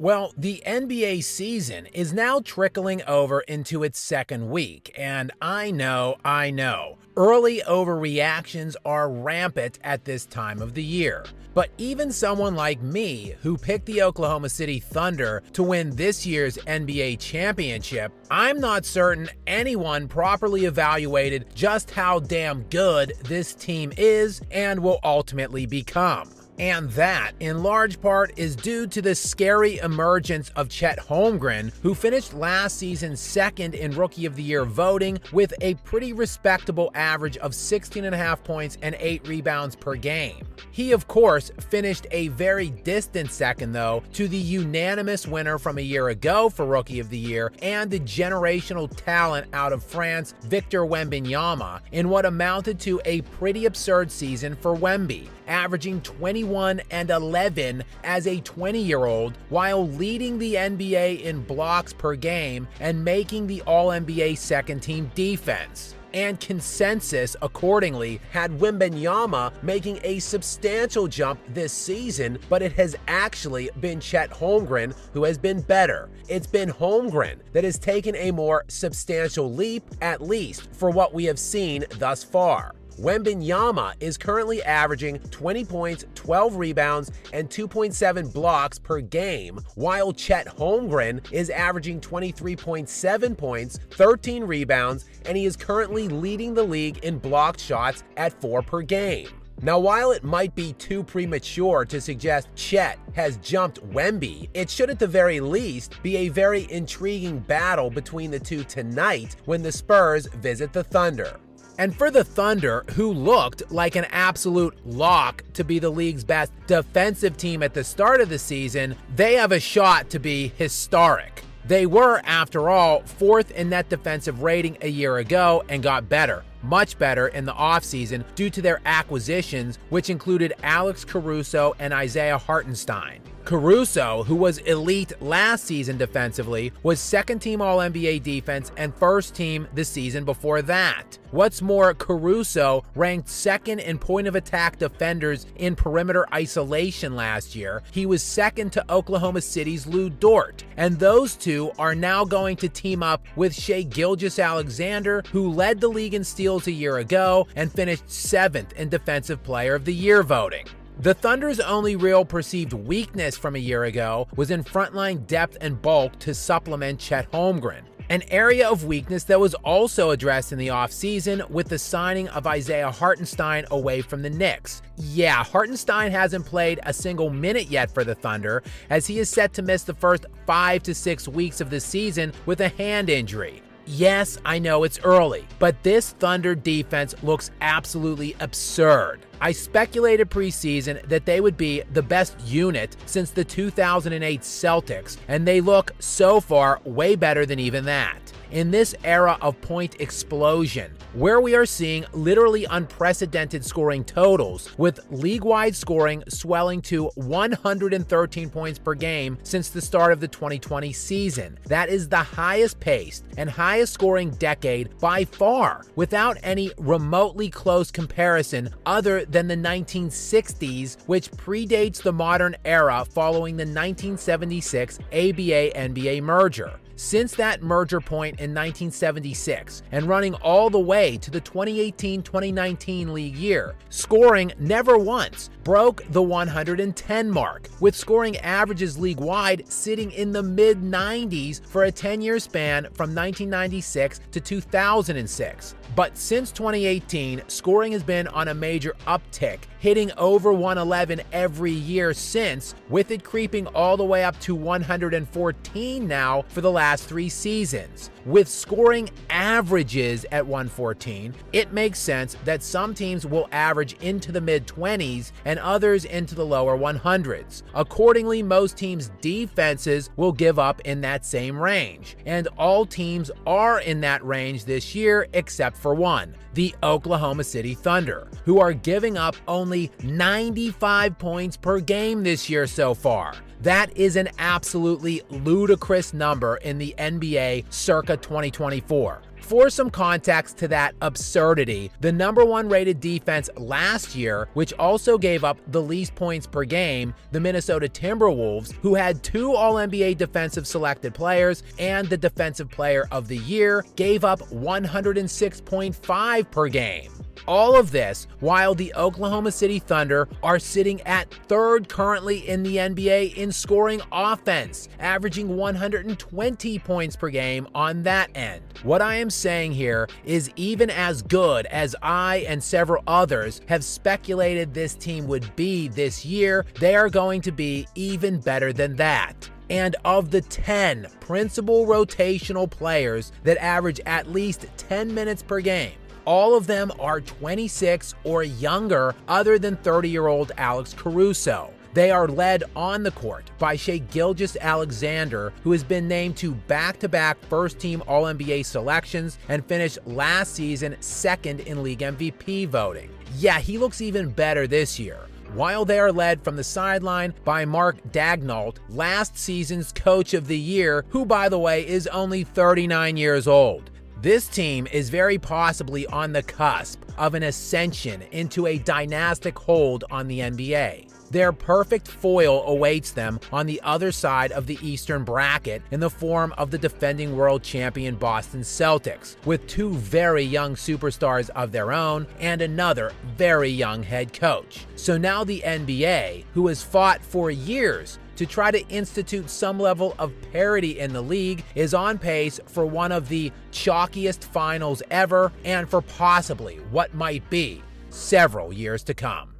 Well, the NBA season is now trickling over into its second week, and I know, early overreactions are rampant at this time of the year. But even someone like me, who picked the Oklahoma City Thunder to win this year's NBA championship, I'm not certain anyone properly evaluated just how damn good this team is and will ultimately become. And that, in large part, is due to the scary emergence of Chet Holmgren, who finished last season second in Rookie of the Year voting with a pretty respectable average of 16.5 points and 8 rebounds per game. He, of course, finished a very distant second, though, to the unanimous winner from a year ago for Rookie of the Year and the generational talent out of France, Victor Wembanyama, in what amounted to a pretty absurd season for Wemby, averaging 21 and 11 as a 20-year-old while leading the NBA in blocks per game and making the All-NBA second-team defense. And consensus, accordingly, had Wembanyama making a substantial jump this season, but it has actually been Chet Holmgren who has been better. It's been Holmgren that has taken a more substantial leap, at least for what we have seen thus far. Wembanyama is currently averaging 20 points, 12 rebounds, and 2.7 blocks per game, while Chet Holmgren is averaging 23.7 points, 13 rebounds, and he is currently leading the league in blocked shots at 4 per game. Now, while it might be too premature to suggest Chet has jumped Wemby, it should at the very least be a very intriguing battle between the two tonight when the Spurs visit the Thunder. And for the Thunder, who looked like an absolute lock to be the league's best defensive team at the start of the season, they have a shot to be historic. They were, after all, 4th in net defensive rating a year ago and got better, much better in the offseason due to their acquisitions, which included Alex Caruso and Isaiah Hartenstein. Caruso, who was elite last season defensively, was second-team All-NBA defense and first-team the season before that. What's more, Caruso ranked second in point-of-attack defenders in perimeter isolation last year. He was second to Oklahoma City's Lou Dort. And those two are now going to team up with Shai Gilgeous-Alexander, who led the league in steals a year ago and finished 7th in Defensive Player of the Year voting. The Thunder's only real perceived weakness from a year ago was in frontline depth and bulk to supplement Chet Holmgren, an area of weakness that was also addressed in the offseason with the signing of Isaiah Hartenstein away from the Knicks. Yeah, Hartenstein hasn't played a single minute yet for the Thunder, as he is set to miss the first 5 to 6 weeks of the season with a hand injury. Yes, I know it's early, but this Thunder defense looks absolutely absurd. I speculated preseason that they would be the best unit since the 2008 Celtics, and they look so far way better than even that. In this era of point explosion, where we are seeing literally unprecedented scoring totals, with league-wide scoring swelling to 113 points per game since the start of the 2020 season. That is the highest paced and highest scoring decade by far, without any remotely close comparison other than the 1960s, which predates the modern era following the 1976 ABA-NBA merger. Since that merger point in 1976 and running all the way to the 2018-2019 league year, scoring never once broke the 110 mark, with scoring averages league-wide sitting in the mid-90s for a 10-year span from 1996 to 2006. But since 2018, scoring has been on a major uptick, hitting over 111 every year since, with it creeping all the way up to 114 now for the last 3 seasons. With scoring averages at 114, it makes sense that some teams will average into the mid-20s and others into the lower 100s. Accordingly, most teams' defenses will give up in that same range, and all teams are in that range this year except for one, the Oklahoma City Thunder, who are giving up only 95 points per game this year so far. That is an absolutely ludicrous number in the NBA circa 2024. For some context to that absurdity, the #1 rated defense last year, which also gave up the least points per game, the Minnesota Timberwolves, who had 2 All-NBA defensive selected players and the Defensive Player of the Year, gave up 106.5 per game. All of this while the Oklahoma City Thunder are sitting at 3rd currently in the NBA in scoring offense, averaging 120 points per game on that end. What I am saying here is even as good as I and several others have speculated this team would be this year, they are going to be even better than that. And of the 10 principal rotational players that average at least 10 minutes per game, all of them are 26 or younger other than 30-year-old Alex Caruso. They are led on the court by Shai Gilgeous-Alexander, who has been named to back-to-back first-team All-NBA selections and finished last season 2nd in league MVP voting. Yeah, he looks even better this year. While they are led from the sideline by Mark Daigneault, last season's Coach of the Year, who, by the way, is only 39 years old. This team is very possibly on the cusp of an ascension into a dynastic hold on the NBA. Their perfect foil awaits them on the other side of the Eastern bracket in the form of the defending world champion Boston Celtics, with 2 very young superstars of their own and another very young head coach. So now the NBA, who has fought for years to try to institute some level of parity in the league, is on pace for one of the chalkiest finals ever and for possibly what might be several years to come.